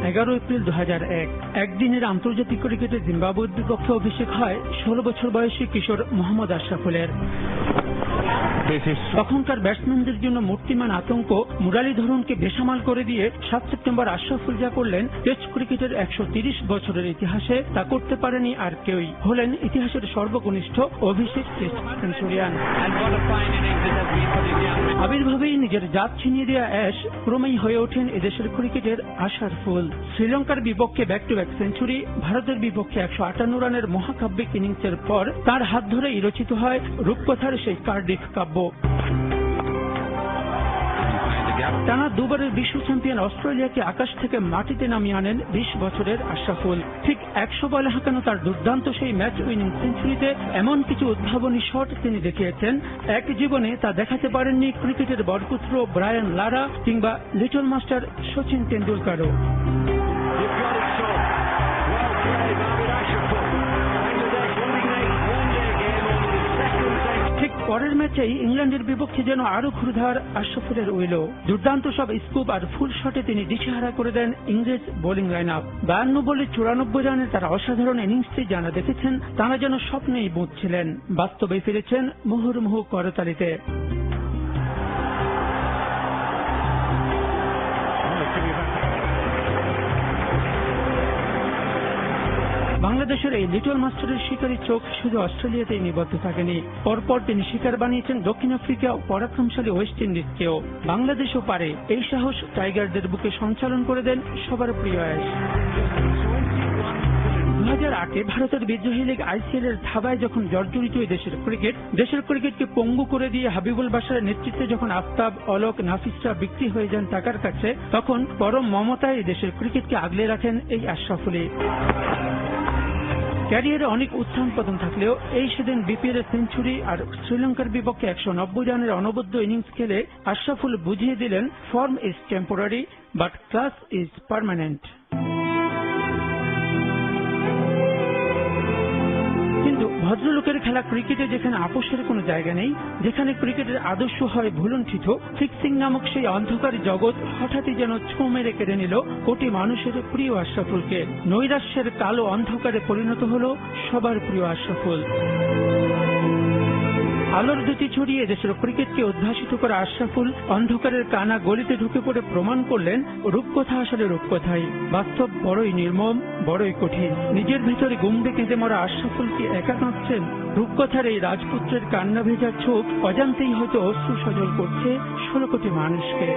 11 April 2001 একদিনের আন্তর্জাতিক ক্রিকেটে জিম্বাবুয়ের বিপক্ষে অভিষেক হয় 16 বছর বয়সী কিশোর মোহাম্মদ আশরাফুলের। তখনকার ব্যাটসম্যানদের জন্য মূর্তিমান আতঙ্ক মুরালীধরনকে বেসামাল করে দিয়ে 7 সেপ্টেম্বর আশরাফুল যা করলেন টেস্ট ক্রিকেটের 130 বছরের ইতিহাসে তা করতে পারেনি আর কেউই। হলেন ইতিহাসের সর্বকনিষ্ঠ অভিষেক টেস্ট সেঞ্চুরিয়ান। আবির্ভাবেই নিজের জাত ছিনিয়ে দেওয়া অ্যাশ ক্রমেই হয়ে ওঠেন এদেশের ক্রিকেটের আশার ফুল। শ্রীলঙ্কার বিপক্ষে ব্যাক টু ব্যাক সেঞ্চুরি, ভারতের বিপক্ষে 158 রানের মহাকাব্যিক ইনিংসের পর তার হাত ধরেই রচিত হয় রূপকথার সেই কার্ডিফ কাব্য। টানা দুবারের বিশ্ব চ্যাম্পিয়ন অস্ট্রেলিয়াকে আকাশ থেকে মাটিতে নামিয়ে আনেন 20 বছরের আশরাফুল। ঠিক 100 বলে হাঁকানো তার দুর্দান্ত সেই ম্যাচ উইনিং সেঞ্চুরিতে এমন কিছু উদ্ভাবনী শট তিনি দেখিয়েছেন, এক জীবনে তা দেখাতে পারেননি ক্রিকেটের বরপুত্র ব্রায়ান লারা কিংবা লিটল মাস্টার সচিন তেন্ডুলকারও। পরের ম্যাচেই ইংল্যান্ডের বিপক্ষে যেন আরো ক্ষুরধার আশরাফুলের উইলো। দুর্দান্ত সব স্কুপ আর ফুল শটে তিনি দিশেহারা করে দেন ইংরেজ বোলিং লাইন আপ। 52 বলে 94 রানের তার অসাধারণ ইনিংসটি যারা দেখেছেন তারা যেন স্বপ্নেই বুঝছিলেন, বাস্তবে ফিরেছেন মুহুর্মুহু করতালিতে। বাংলাদেশের এই লিটল মাস্টারের শিকারী চোখ শুধু অস্ট্রেলিয়াতেই নিবদ্ধ থাকেনি, পরপর তিনি শিকার বানিয়েছেন দক্ষিণ আফ্রিকা ও পরাক্রমশালী ওয়েস্ট ইন্ডিজকেও। বাংলাদেশও পারে, এই সাহস টাইগারদের বুকে সঞ্চালন করে দেন সবার প্রিয় অ্যাশ। 2008-এ ভারতের বিদ্রোহী লীগ ICL এর থাবায় যখন জর্জরিত দেশের ক্রিকেটকে পঙ্গু করে দিয়ে হাবিবুল বাশারের নেতৃত্বে যখন আফতাব, অলোক, নাফিসরা বিক্রি হয়ে যান টাকার কাছে, তখন পরম মমতায় দেশের ক্রিকেটকে আগলে রাখেন এই আশরাফুলি। ক্যারিয়ারে অনেক উত্থান পতন থাকলেও এই সেদিন বিপিএল এর সেঞ্চুরি আর শ্রীলঙ্কার বিপক্ষে 190 রানের অনবদ্য ইনিংস খেলে আশরাফুল বুঝিয়ে দিলেন form is temporary but class is permanent. কিন্তু ভদ্রলোকের খেলা ক্রিকেটে যেখানে আপোষের কোনো জায়গা নেই, যেখানে ক্রিকেটের আদর্শ হয় ভুলুণ্ঠিত, ফিক্সিং নামক সেই অন্ধকার জগৎ হঠাৎই যেন ছোঁ মেরে কেড়ে নিল কোটি মানুষের প্রিয় আশরাফুলকে। নৈরাশ্যের কালো অন্ধকারে পরিণত হল সবার প্রিয় আশরাফুল। আলোর দ্যুতি ছড়িয়ে দেশের ক্রিকেটকে উদ্ভাসিত করা আশরাফুল অন্ধকারের কানা গলিতে ঢুকে পড়ে প্রমাণ করলেন রূপকথা আসলে রূপকথাই, বাস্তব বড়ই নির্মম, বড়ই কঠিন। নিজের ভিতরে গুমড়ে কেঁদে মরা আশরাফুল কি একা কাঁদছেন? রূপকথার এই রাজপুত্রের কান্না ভেজা চোখ অজান্তেই হয়তো অশ্রু সজল করছে 16 কোটি মানুষকে।